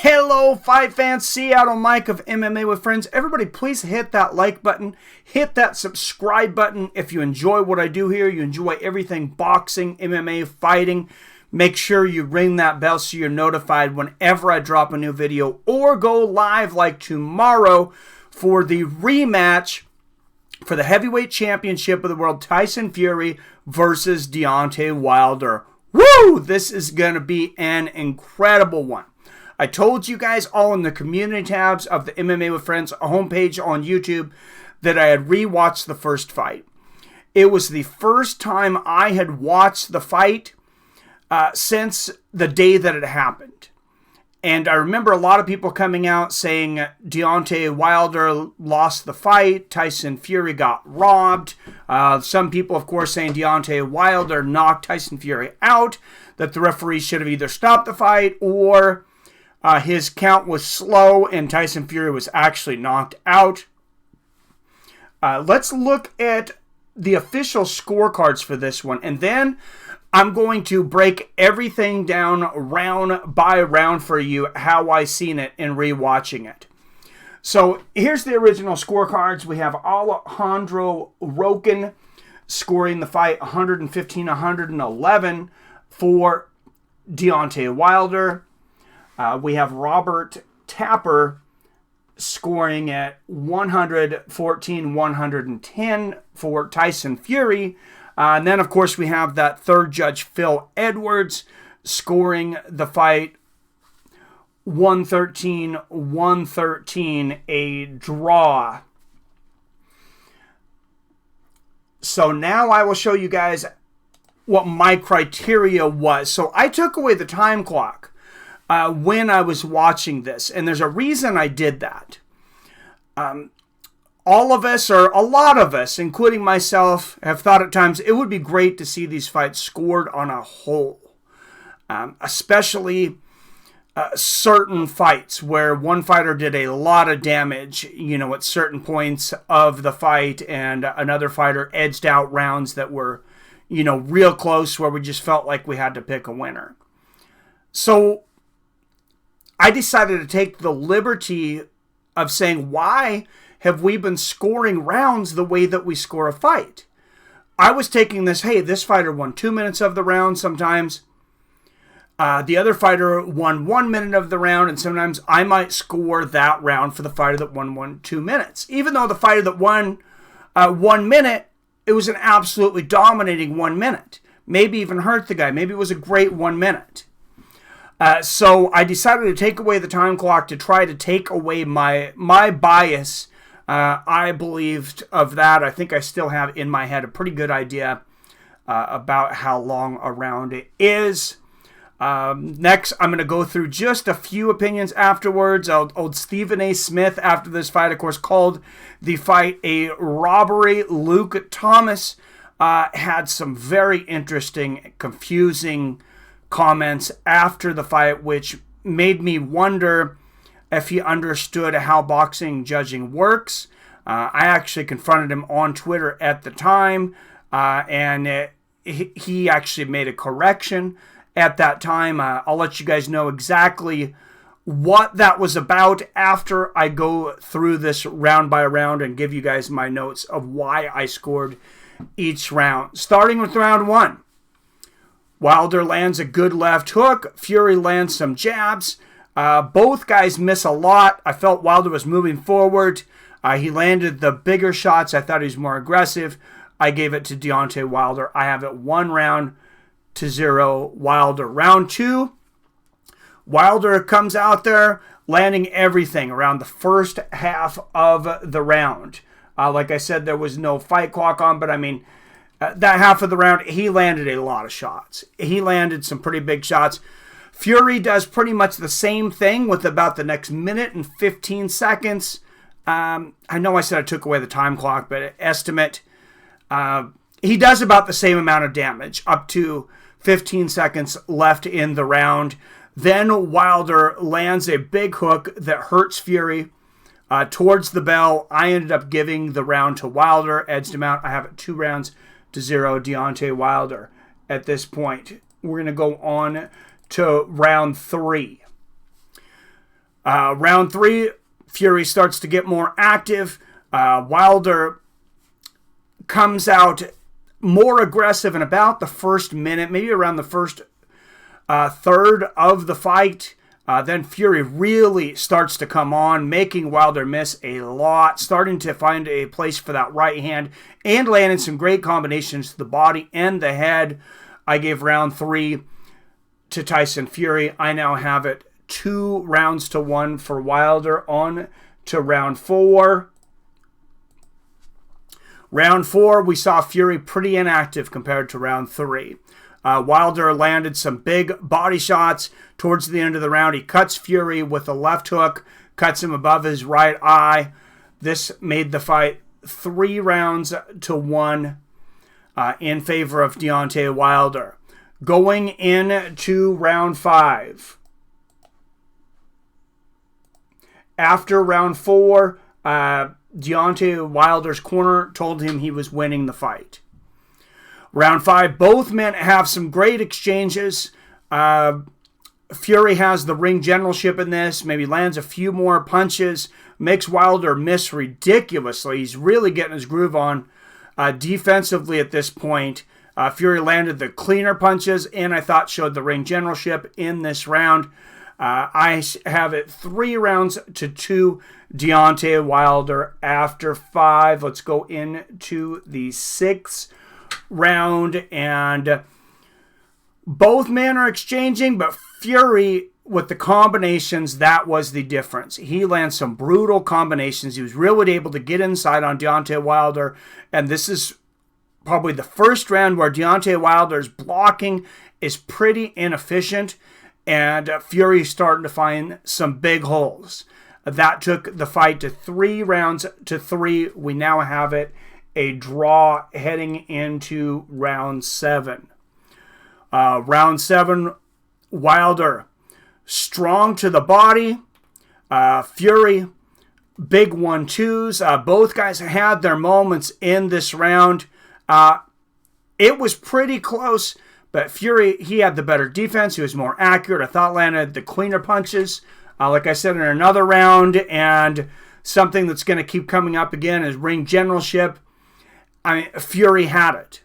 Hello, fight fans. Seattle Mike of MMA with Friends. Everybody, please hit that like button. Hit that subscribe button if you enjoy what I do here. You enjoy everything boxing, MMA, fighting. Make sure you ring that bell so you're notified whenever I drop a new video or go live like tomorrow for the rematch for the heavyweight championship of the world, Tyson Fury versus Deontay Wilder. Woo! This is going to be an incredible one. I told you guys all in the community tabs of the MMA with Friends homepage on YouTube that I had rewatched the first fight. It was the first time I had watched the fight since the day that it happened. And I remember a lot of people coming out saying Deontay Wilder lost the fight, Tyson Fury got robbed. Some people, of course, saying Deontay Wilder knocked Tyson Fury out, that the referee should have either stopped the fight or his count was slow and Tyson Fury was actually knocked out. Let's look at the official scorecards for this one, and then I'm going to break everything down round by round for you, how I seen it in rewatching it. So here's the original scorecards. We have Alejandro Roken scoring the fight 115-111 for Deontay Wilder. We have Robert Tapper scoring at 114-110 for Tyson Fury. And then, of course, we have that third judge, Phil Edwards, scoring the fight 113-113, a draw. So now I will show you guys what my criteria was. So I took away the time clock when I was watching this, and there's a reason I did that. All of us, or a lot of us, including myself, have thought at times it would be great to see these fights scored on a whole. Especially certain fights where one fighter did a lot of damage, at certain points of the fight, and another fighter edged out rounds that were, real close, where we just felt like we had to pick a winner. So I decided to take the liberty of saying, why have we been scoring rounds the way that we score a fight? I was taking this, hey, this fighter won 2 minutes of the round sometimes. The other fighter won 1 minute of the round, and sometimes I might score that round for the fighter that won 2 minutes. Even though the fighter that won 1 minute, it was an absolutely dominating 1 minute. Maybe even hurt the guy. Maybe it was a great 1 minute. So I decided to take away the time clock to try to take away my bias. I believed of that. I think I still have in my head a pretty good idea about how long a round it is. Next, I'm going to go through just a few opinions afterwards. Old Stephen A. Smith, after this fight, of course, called the fight a robbery. Luke Thomas had some very interesting, confusing comments after the fight, which made me wonder if he understood how boxing judging works. I actually confronted him on Twitter at the time, and he actually made a correction at that time. I'll let you guys know exactly what that was about after I go through this round by round and give you guys my notes of why I scored each round. Starting with round one. Wilder lands a good left hook. Fury lands some jabs. Both guys miss a lot. I felt Wilder was moving forward. He landed the bigger shots. I thought he was more aggressive. I gave it to Deontay Wilder. I have it 1-0 Wilder. Round two, Wilder comes out there landing everything around the first half of the round. Like I said, there was no fight clock on, but I mean, that half of the round, he landed a lot of shots. He landed some pretty big shots. Fury does pretty much the same thing with about the next minute and 15 seconds. I know I said I took away the time clock, but estimate, he does about the same amount of damage, up to 15 seconds left in the round. Then Wilder lands a big hook that hurts Fury towards the bell. I ended up giving the round to Wilder, edged him out. I have it 2-0 Deontay Wilder. At this point, we're going to go on to round three. Round 3, Fury starts to get more active. Wilder comes out more aggressive in about the first minute, maybe around the first third of the fight. Then Fury really starts to come on, making Wilder miss a lot, starting to find a place for that right hand, and landing some great combinations to the body and the head. I gave round 3 to Tyson Fury. I now have it 2-1 for Wilder. On to round 4. Round 4, we saw Fury pretty inactive compared to round 3. Wilder landed some big body shots towards the end of the round. He cuts Fury with a left hook, cuts him above his right eye. This made the fight 3-1 in favor of Deontay Wilder. Going into round 5. After round 4, Deontay Wilder's corner told him he was winning the fight. Round 5, both men have some great exchanges. Fury has the ring generalship in this, maybe lands a few more punches, makes Wilder miss ridiculously. He's really getting his groove on defensively at this point. Fury landed the cleaner punches and I thought showed the ring generalship in this round. I have it 3-2 Deontay Wilder after 5. Let's go into the 6th round, and both men are exchanging, but Fury with the combinations, that was the difference. He lands some brutal combinations. He was really able to get inside on Deontay Wilder, and this is probably the first round where Deontay Wilder's blocking is pretty inefficient, and Fury's starting to find some big holes. That took the fight to 3-3. We now have it a draw heading into round 7. Round 7, Wilder strong to the body. Fury, big 1-2s. Both guys had their moments in this round. It was pretty close, but Fury, he had the better defense. He was more accurate. I thought landed the cleaner punches. Like I said, in another round, and something that's going to keep coming up again is ring generalship. Fury had it.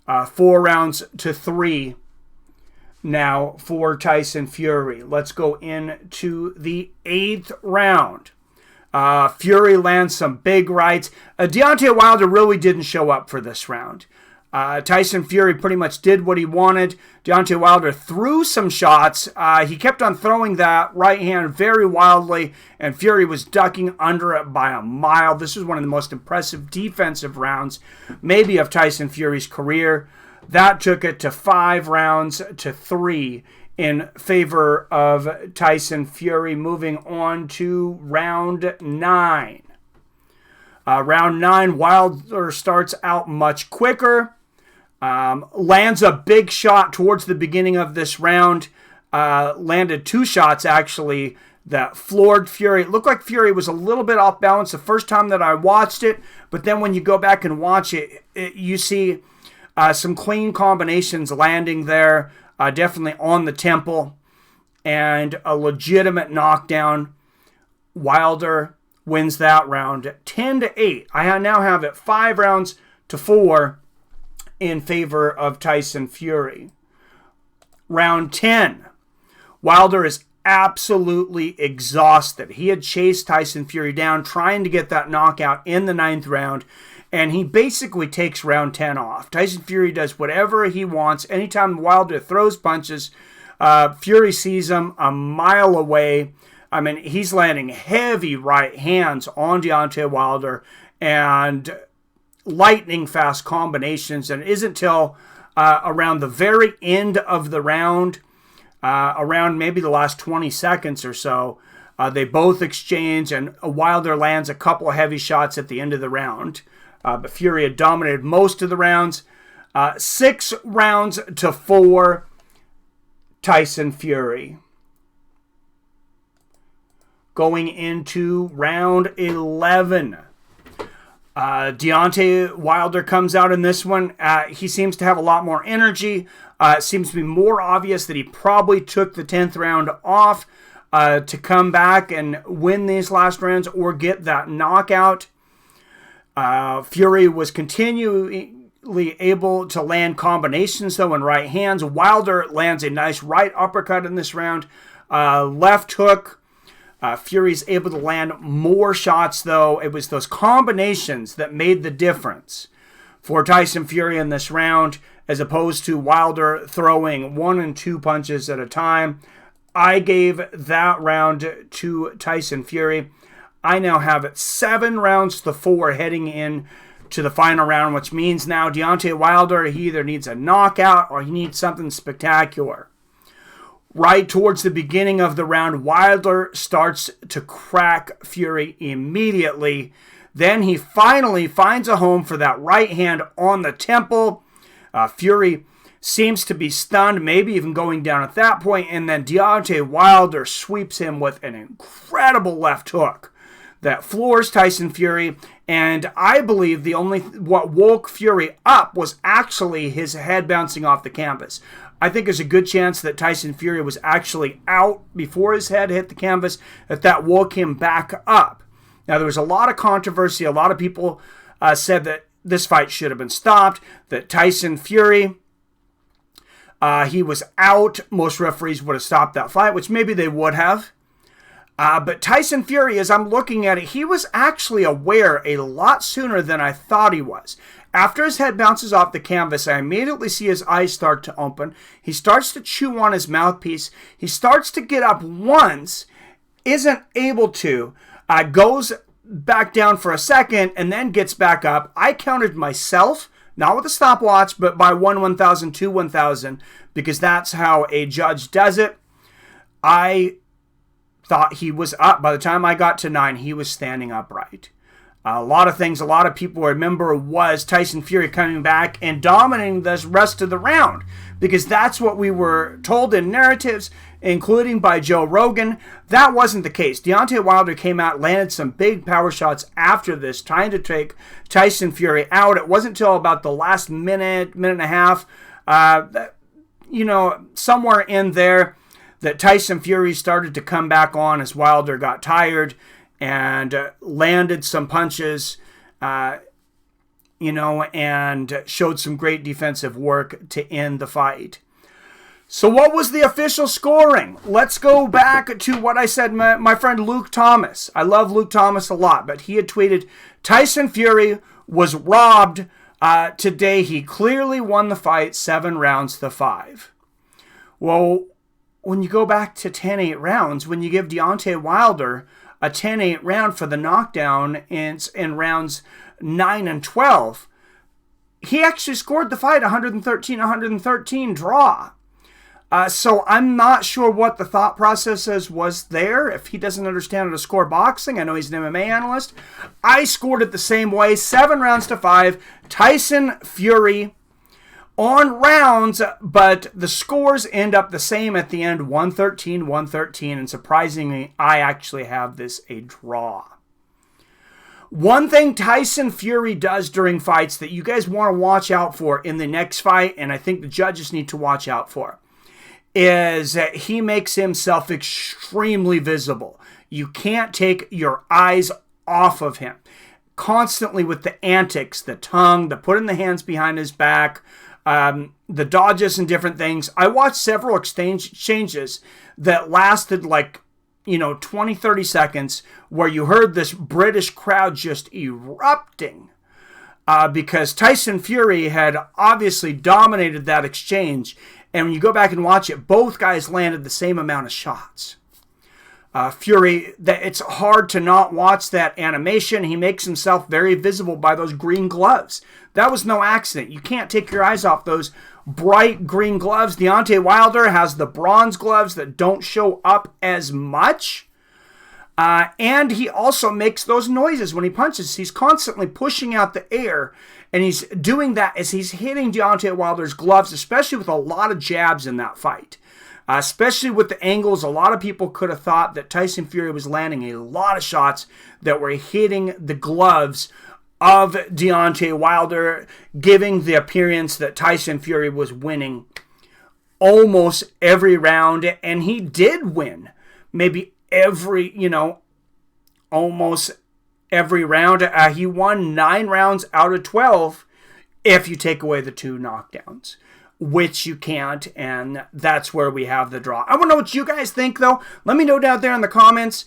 4-3 now for Tyson Fury. Let's go into the 8th round. Fury lands some big rights. Deontay Wilder really didn't show up for this round. Tyson Fury pretty much did what he wanted. Deontay Wilder threw some shots. He kept on throwing that right hand very wildly, and Fury was ducking under it by a mile. This was one of the most impressive defensive rounds, maybe of Tyson Fury's career. That took it to 5-3 in favor of Tyson Fury. Moving on to round 9. Round 9, Wilder starts out much quicker. Lands a big shot towards the beginning of this round. Landed 2 shots, actually, that floored Fury. It looked like Fury was a little bit off balance the first time that I watched it, but then when you go back and watch it, you see some clean combinations landing there, definitely on the temple, and a legitimate knockdown. Wilder wins that round 10-8. I now have it 5-4 in favor of Tyson Fury. Round 10. Wilder is absolutely exhausted. He had chased Tyson Fury down, trying to get that knockout in the 9th round, and he basically takes round 10 off. Tyson Fury does whatever he wants. Anytime Wilder throws punches, Fury sees him a mile away. He's landing heavy right hands on Deontay Wilder and lightning fast combinations. And it isn't until around the very end of the round, around maybe the last 20 seconds or so, they both exchange, and Wilder lands a couple of heavy shots at the end of the round. But Fury had dominated most of the rounds. 6-4, Tyson Fury. Going into round 11. Deontay Wilder comes out in this one. He seems to have a lot more energy. It seems to be more obvious that he probably took the 10th round off. to come back and win these last rounds or get that knockout. Fury was continually able to land combinations, though, in right hands. Wilder lands a nice right uppercut in this round. Left hook. Fury's able to land more shots, though. It was those combinations that made the difference for Tyson Fury in this round, as opposed to Wilder throwing 1 and 2 punches at a time. I gave that round to Tyson Fury. I now have it 7 rounds to 4 heading in to the final round, which means now Deontay Wilder, he either needs a knockout or he needs something spectacular. Right towards the beginning of the round, Wilder starts to crack Fury immediately. Then he finally finds a home for that right hand on the temple. Fury seems to be stunned, maybe even going down at that point, and then Deontay Wilder sweeps him with an incredible left hook that floors Tyson Fury, and I believe what woke Fury up was actually his head bouncing off the canvas. I think there's a good chance that Tyson Fury was actually out before his head hit the canvas, that woke him back up. Now, there was a lot of controversy. A lot of people said that this fight should have been stopped, that Tyson Fury, he was out. Most referees would have stopped that fight, which maybe they would have. But Tyson Fury, as I'm looking at it, he was actually aware a lot sooner than I thought he was. After his head bounces off the canvas, I immediately see his eyes start to open. He starts to chew on his mouthpiece. He starts to get up once, isn't able to, goes back down for a second, and then gets back up. I counted myself, not with a stopwatch, but by 1,000, 2, 1,000, because that's how a judge does it. I thought he was up. By the time I got to 9, he was standing upright. A lot of things a lot of people remember was Tyson Fury coming back and dominating the rest of the round, because that's what we were told in narratives, including by Joe Rogan. That wasn't the case. Deontay Wilder came out, landed some big power shots after this, trying to take Tyson Fury out. It wasn't until about the last minute and a half, somewhere in there, that Tyson Fury started to come back on as Wilder got tired and landed some punches, and showed some great defensive work to end the fight. So what was the official scoring? Let's go back to what I said, my friend Luke Thomas. I love Luke Thomas a lot, but he had tweeted, Tyson Fury was robbed today. He clearly won the fight 7 rounds to 5. Well, when you go back to 10-8 rounds, when you give Deontay Wilder a 10-8 round for the knockdown in rounds 9 and 12, he actually scored the fight 113 draw. So I'm not sure what the thought process was there. If he doesn't understand how to score boxing, I know he's an MMA analyst. I scored it the same way, 7 rounds to 5. Tyson Fury on rounds, but the scores end up the same at the end, 113, and surprisingly, I actually have this a draw. One thing Tyson Fury does during fights that you guys want to watch out for in the next fight, and I think the judges need to watch out for, is that he makes himself extremely visible. You can't take your eyes off of him. Constantly with the antics, the tongue, the putting the hands behind his back, the dodges and different things. I watched several exchanges that lasted 20, 30 seconds where you heard this British crowd just erupting because Tyson Fury had obviously dominated that exchange. And when you go back and watch it, both guys landed the same amount of shots. Fury, it's hard to not watch that animation. He makes himself very visible by those green gloves. That was no accident. You can't take your eyes off those bright green gloves. Deontay Wilder has the bronze gloves that don't show up as much. And he also makes those noises when he punches. He's constantly pushing out the air, and he's doing that as he's hitting Deontay Wilder's gloves, especially with a lot of jabs in that fight. Especially with the angles, a lot of people could have thought that Tyson Fury was landing a lot of shots that were hitting the gloves of Deontay Wilder, giving the appearance that Tyson Fury was winning almost every round, and he did win maybe every, almost every round. He won 9 rounds out of 12 if you take away the 2 knockdowns, which you can't, and that's where we have the draw. I want to know what you guys think, though. Let me know down there in the comments.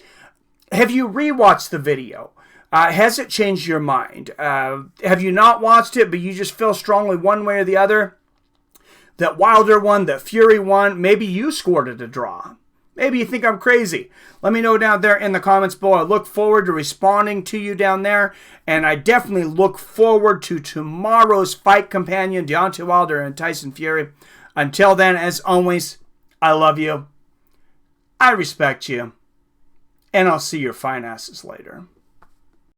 Have you rewatched the video? Has it changed your mind? Have you not watched it, but you just feel strongly one way or the other that Wilder won, that Fury won? Maybe you scored it a draw. Maybe you think I'm crazy. Let me know down there in the comments below. I look forward to responding to you down there. And I definitely look forward to tomorrow's fight companion, Deontay Wilder and Tyson Fury. Until then, as always, I love you. I respect you. And I'll see your fine asses later.